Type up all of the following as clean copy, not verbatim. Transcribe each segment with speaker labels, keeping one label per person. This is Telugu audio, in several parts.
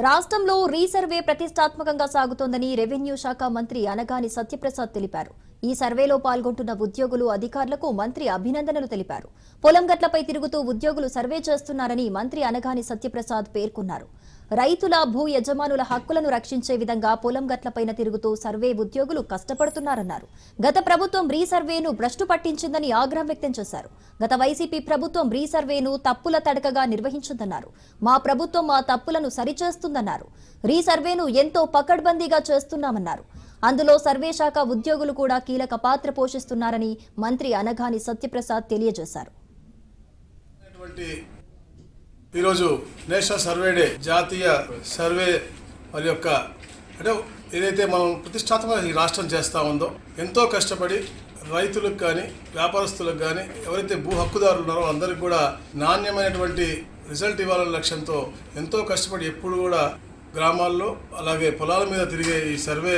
Speaker 1: రాష్ట్రంలో రీసర్వే ప్రతిష్టాత్మకంగా సాగుతోందని రెవెన్యూ శాఖ మంత్రి అనగాని సత్యప్రసాద్ తెలిపారు. ఈ సర్వేలో పాల్గొంటున్న ఉద్యోగులు, అధికారులకు మంత్రి అభినందనలు తెలిపారు. పొలం గట్లపై తిరుగుతూ ఉద్యోగులు సర్వే చేస్తున్నారని మంత్రి అనగాని సత్యప్రసాద్ పేర్కొన్నారు. రైతుల, భూ యజమానుల హక్కులను రక్షించే విధంగా పొలం గట్లపైన తిరుగుతూ సర్వే ఉద్యోగులు కష్టపడుతున్నారన్నారు. గత ప్రభుత్వం రీసర్వేను భ్రష్టు పట్టించిందని ఆగ్రహం వ్యక్తం చేశారు. గత వైసీపీ ప్రభుత్వం రీసర్వేను తప్పుల తడకగా నిర్వహించిందన్నారు. మా ప్రభుత్వం మా తప్పులను సరిచేస్తుందన్నారు. రీసర్వేను ఎంతో పకడ్బందీగా చేస్తున్నామన్నారు. అందులో సర్వే శాఖ ఉద్యోగులు కూడా కీలక పాత్ర పోషిస్తున్నారని మంత్రి అనగాని సత్యప్రసాద్ తెలియజేశారు.
Speaker 2: ఈరోజు నేషనల్ సర్వే డే, జాతీయ సర్వే మరి యొక్క అంటే ఏదైతే మనం ప్రతిష్టాత్మకంగా ఈ రాష్ట్రం చేస్తూ ఉందో ఎంతో కష్టపడి రైతులకు కానీ, వ్యాపారస్తులకు కానీ, ఎవరైతే భూ హక్కుదారులు ఉన్నారో అందరికి కూడా నాణ్యమైనటువంటి రిజల్ట్ ఇవ్వాలనే లక్ష్యంతో ఎంతో కష్టపడి ఎప్పుడు కూడా గ్రామాల్లో అలాగే పొలాల మీద తిరిగే ఈ సర్వే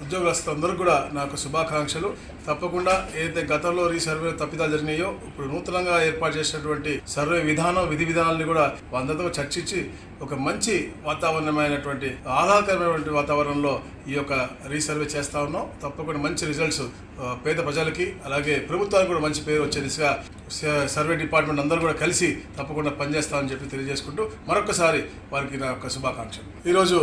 Speaker 2: ఉద్యోగస్తులందరూ కూడా నాకు శుభాకాంక్షలు. తప్పకుండా ఏదైతే గతంలో రీసర్వే తప్పిదాలు జరిగినాయో ఇప్పుడు నూతనంగా ఏర్పాటు చేసినటువంటి సర్వే విధానం, విధి విధానాలను కూడా అందరితో చర్చించి ఒక మంచి వాతావరణమైనటువంటి ఆహ్లాదకరమైనటువంటి వాతావరణంలో ఈ యొక్క రీసర్వే చేస్తా ఉన్నాం. తప్పకుండా మంచి రిజల్ట్స్ పేద ప్రజలకి అలాగే ప్రభుత్వానికి కూడా మంచి పేరు వచ్చే దిశగా సర్వే డిపార్ట్మెంట్ అందరూ కూడా కలిసి తప్పకుండా పనిచేస్తామని చెప్పి తెలియజేసుకుంటూ మరొకసారి వారికి నా యొక్క శుభాకాంక్షలు. ఈరోజు